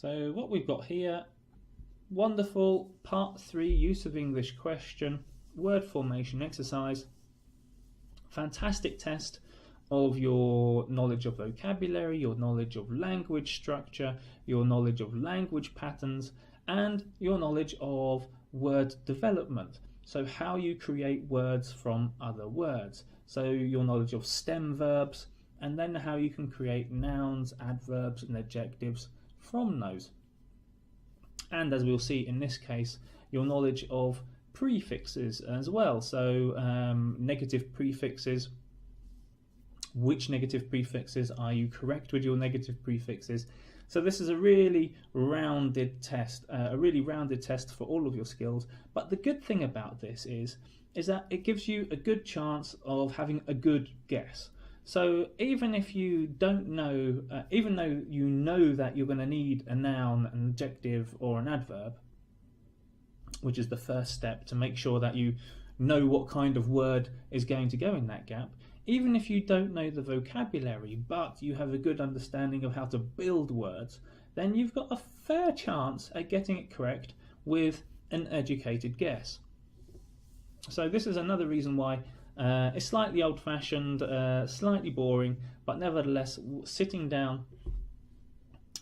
So what we've got here, wonderful part 3 use of English question, word formation exercise. Fantastic test of your knowledge of vocabulary, your knowledge of language structure, your knowledge of language patterns, and your knowledge of word development. So how you create words from other words. So your knowledge of stem verbs, and then how you can create nouns, adverbs and adjectives from those. And as we'll see in this case, your knowledge of prefixes as well. So negative prefixes, which negative prefixes are you correct with your negative prefixes. So this is a really rounded test, for all of your skills. But the good thing about this is that it gives you a good chance of having a good guess. So even if you don't know, even though you know that you're going to need a noun, an adjective or an adverb, which is the first step to make sure that you know what kind of word is going to go in that gap, even if you don't know the vocabulary but you have a good understanding of how to build words, then you've got a fair chance at getting it correct with an educated guess. So this is another reason why it's slightly old-fashioned, slightly boring, but nevertheless sitting down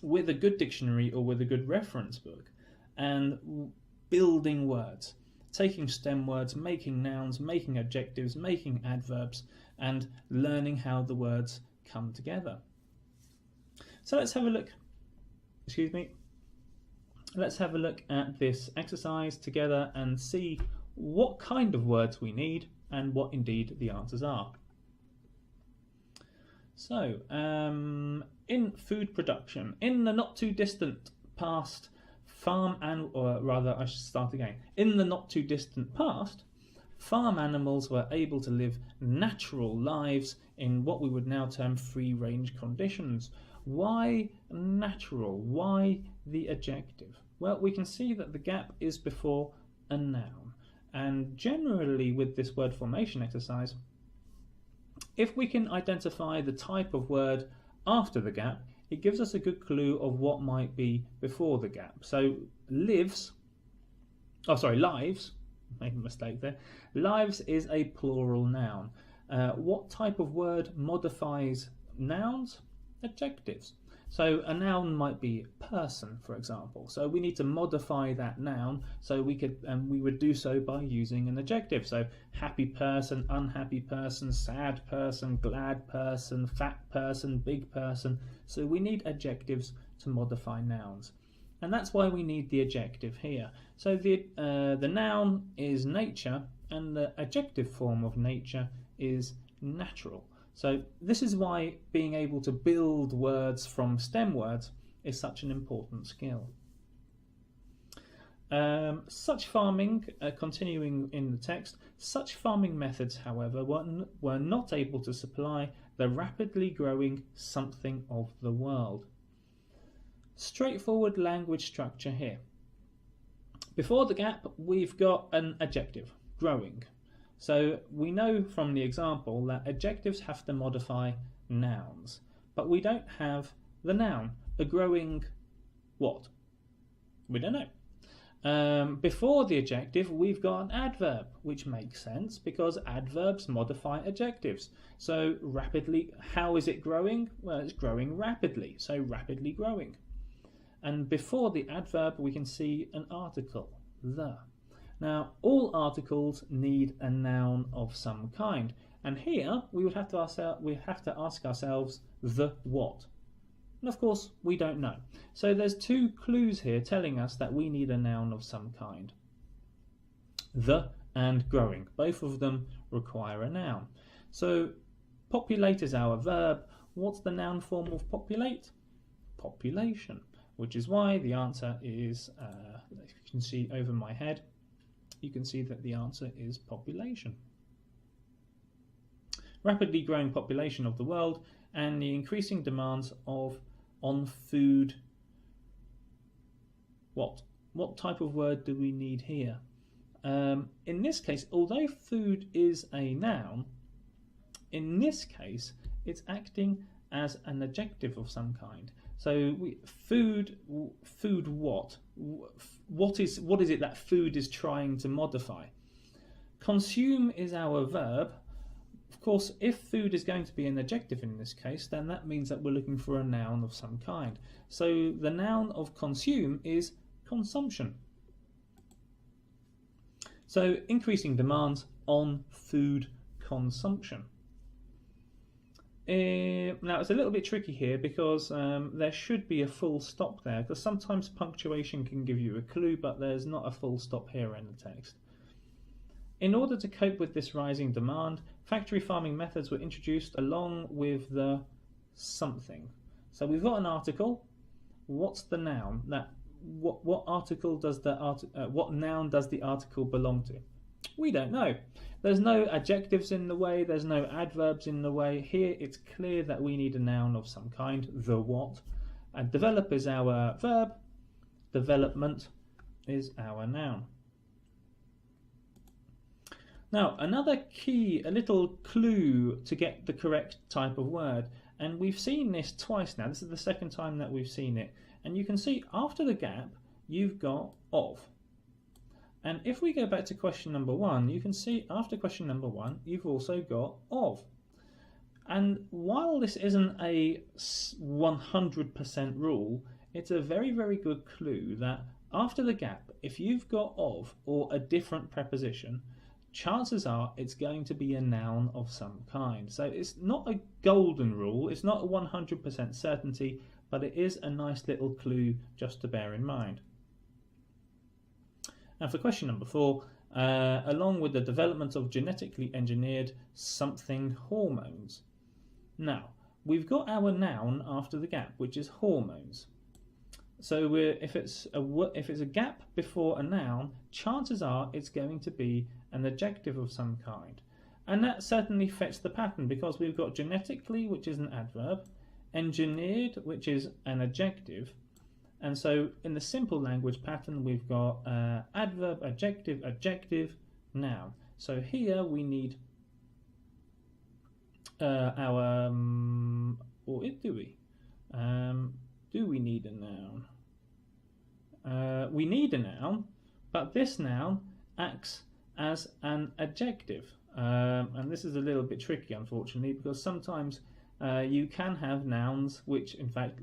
with a good dictionary or with a good reference book and building words, taking stem words, making nouns, making adjectives, making adverbs, and learning how the words come together. So let's have a look, let's have a look at this exercise together and see what kind of words we need and what indeed the answers are. So, in food production, in the not too distant past, in the not too distant past, farm animals were able to live natural lives in what we would now term free-range conditions. Why natural? Why the adjective? Well, we can see that the gap is before a noun. And generally with this word formation exercise, if we can identify the type of word after the gap, it gives us a good clue of what might be before the gap. So lives, made a mistake there. Lives is a plural noun. What type of word modifies nouns? Adjectives. So a noun might be person, for example. So we need to modify that noun. So we would do so by using an adjective. So happy person, unhappy person, sad person, glad person, fat person, big person. So we need adjectives to modify nouns. And that's why we need the adjective here. So the noun is nature and the adjective form of nature is natural. So this is why being able to build words from stem words is such an important skill. Such farming, continuing in the text, such farming methods, however, were not able to supply the rapidly growing something of the world. Straightforward language structure here. Before the gap, we've got an adjective, growing. So we know from the example that adjectives have to modify nouns, but we don't have the noun. A growing what? We don't know. Before the adjective, we've got an adverb, which makes sense because adverbs modify adjectives. So rapidly, how is it growing? Well, it's growing rapidly, so rapidly growing. And before the adverb, we can see an article, the. Now, all articles need a noun of some kind, and here we would have to ask ourselves the what. And of course, we don't know. So there's two clues here telling us that we need a noun of some kind. The and growing, both of them require a noun. So populate is our verb. What's the noun form of populate? Population, which is why the answer is, you can see over my head, you can see that the answer is population. Rapidly growing population of the world and the increasing demands on food. What type of word do we need here? In this case, although food is a noun, in this case it's acting as an adjective of some kind. So food what? What is it that food is trying to modify? Consume is our verb. Of course, if food is going to be an adjective in this case, then that means that we're looking for a noun of some kind. So the noun of consume is consumption. So increasing demands on food consumption. Now it's a little bit tricky here because there should be a full stop there, because sometimes punctuation can give you a clue, but there's not a full stop here in the text. In order to cope with this rising demand, factory farming methods were introduced along with the something. So we've got an article. What's the noun? What article does what noun does the article belong to? We don't know. There's no adjectives in the way, there's no adverbs in the way. Here it's clear that we need a noun of some kind, the what. And develop is our verb, development is our noun. Now, another key, a little clue to get the correct type of word, and we've seen this twice now. This is the second time that we've seen it. And you can see after the gap, you've got of. And if we go back to question number 1, you can see after question number 1, you've also got of. And while this isn't a 100% rule, it's a very, very good clue that after the gap, if you've got of or a different preposition, chances are it's going to be a noun of some kind. So it's not a golden rule, it's not a 100% certainty, but it is a nice little clue just to bear in mind. And for question number 4, along with the development of genetically engineered something hormones. Now, we've got our noun after the gap, which is hormones. So if it's a gap before a noun, chances are it's going to be an adjective of some kind. And that certainly fits the pattern, because we've got genetically, which is an adverb, engineered, which is an adjective. And so in the simple language pattern, we've got adverb, adjective, adjective, noun. So here we need our, or do we? Do we need a noun? We need a noun, but this noun acts as an adjective. And this is a little bit tricky, unfortunately, because sometimes you can have nouns which, in fact,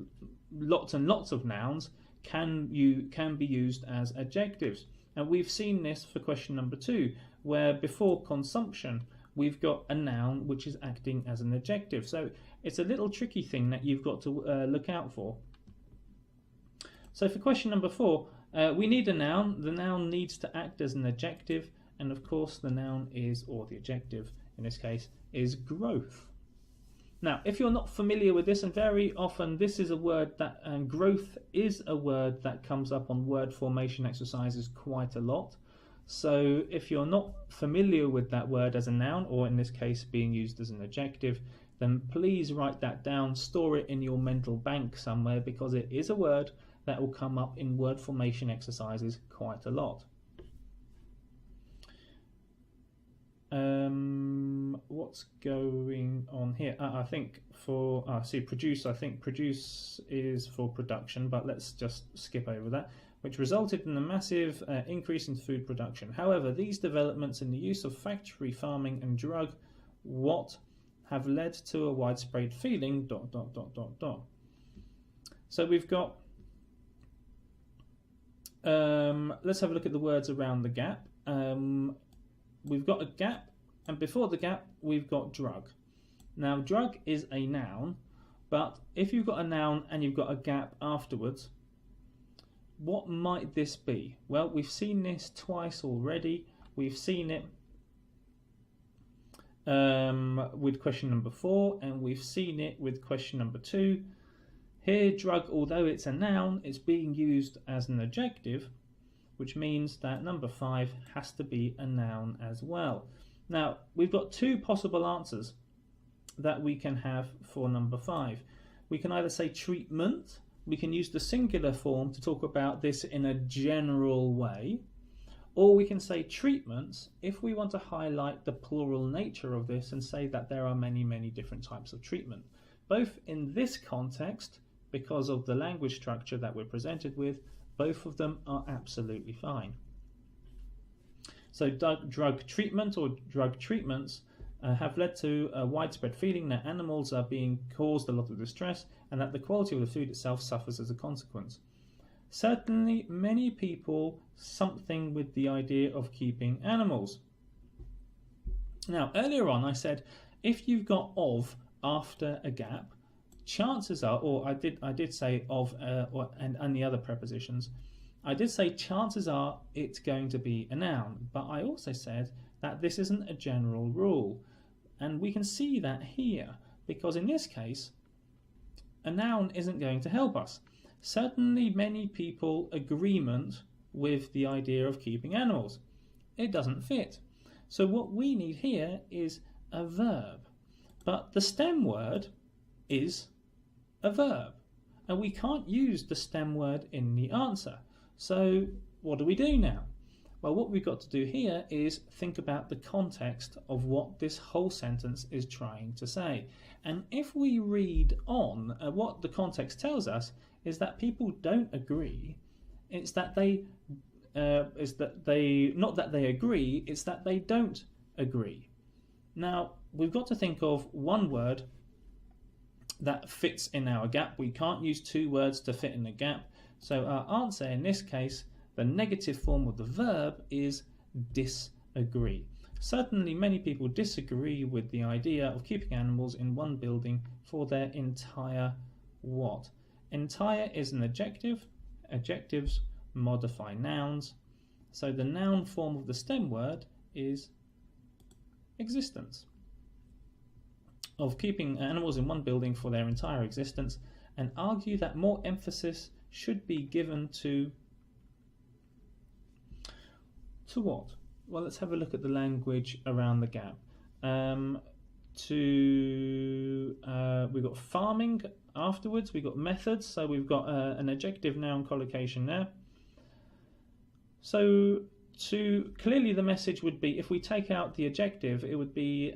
lots and lots of nouns can be used as adjectives. And we've seen this for question number 2, where before consumption, we've got a noun which is acting as an adjective. So it's a little tricky thing that you've got to look out for. So for question number 4, we need a noun. The noun needs to act as an adjective, and of course the noun is, or the adjective in this case, is growth. Now, if you're not familiar with this, and very often this is a word that, growth is a word that comes up on word formation exercises quite a lot. So if you're not familiar with that word as a noun, or in this case being used as an adjective, then please write that down, store it in your mental bank somewhere, because it is a word that will come up in word formation exercises quite a lot. What's going on here? I think for produce. I think produce is for production, but let's just skip over that. Which resulted in a massive increase in food production. However, these developments in the use of factory farming and drug have led to a widespread feeling ... So we've got. Let's have a look at the words around the gap. We've got a gap, and before the gap we've got drug. Now drug is a noun, but if you've got a noun and you've got a gap afterwards, what might this be? Well, we've seen this twice already. We've seen it with question number 4, and we've seen it with question number 2. Here, drug, although it's a noun, it's being used as an adjective, which means that number 5 has to be a noun as well. Now, we've got 2 possible answers that we can have for number 5. We can either say treatment, we can use the singular form to talk about this in a general way, or we can say treatments if we want to highlight the plural nature of this and say that there are many, many different types of treatment, both in this context because of the language structure that we're presented with, both of them are absolutely fine. So drug treatment or drug treatments have led to a widespread feeling that animals are being caused a lot of distress and that the quality of the food itself suffers as a consequence. Certainly, many people something with the idea of keeping animals. Now, earlier on I said if you've got of after a gap, chances are, or I did say of and the other prepositions, I did say chances are it's going to be a noun, but I also said that this isn't a general rule. And we can see that here, because in this case, a noun isn't going to help us. Certainly many people agreement with the idea of keeping animals. It doesn't fit. So what we need here is a verb. But the stem word is a verb. And we can't use the stem word in the answer. So what do we do now? Well, what we've got to do here is think about the context of what this whole sentence is trying to say. And if we read on, what the context tells us is that people don't agree. It's that they, not that they agree, it's that they don't agree. Now, we've got to think of one word that fits in our gap. We can't use two words to fit in a gap. So our answer in this case, the negative form of the verb is disagree. Certainly many people disagree with the idea of keeping animals in one building for their entire what? Entire is an adjective. Adjectives modify nouns. So the noun form of the stem word is existence. Of keeping animals in one building for their entire existence, and argue that more emphasis should be given to what? Well, let's have a look at the language around the gap. We've got farming afterwards, we've got methods, so we've got an adjective noun collocation there. So clearly the message would be, if we take out the adjective, it would be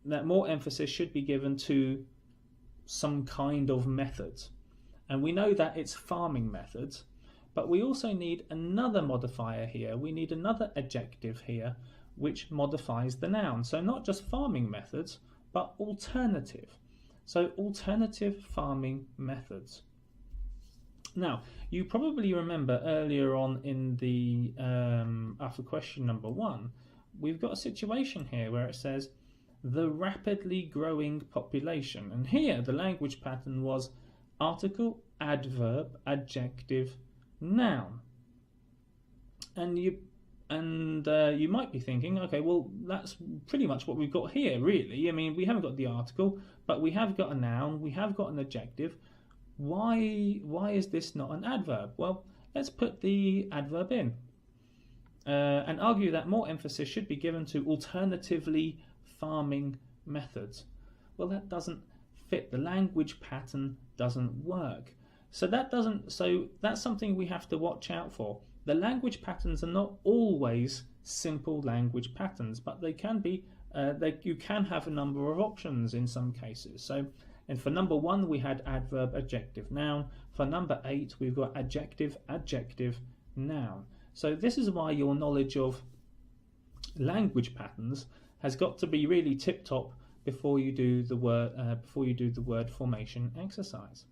that more emphasis should be given to some kind of methods. And we know that it's farming methods, but we also need another modifier here. We need another adjective here which modifies the noun. So not just farming methods, but alternative. So alternative farming methods. Now, you probably remember earlier on in the, after question number 1, we've got a situation here where it says, the rapidly growing population. And here the language pattern was article, adverb, adjective, noun. And you might be thinking, okay, well, that's pretty much what we've got here, really. I mean, we haven't got the article, but we have got a noun, we have got an adjective. Why is this not an adverb? Well, let's put the adverb in and argue that more emphasis should be given to alternatively farming methods. Well, that doesn't fit. The language pattern doesn't work. So that's something we have to watch out for. The language patterns are not always simple language patterns, but they can be. You can have a number of options in some cases. So, and for number 1 we had adverb, adjective, noun. For number 8 we've got adjective, adjective, noun. So this is why your knowledge of language patterns has got to be really tip-top before you do the word formation exercise.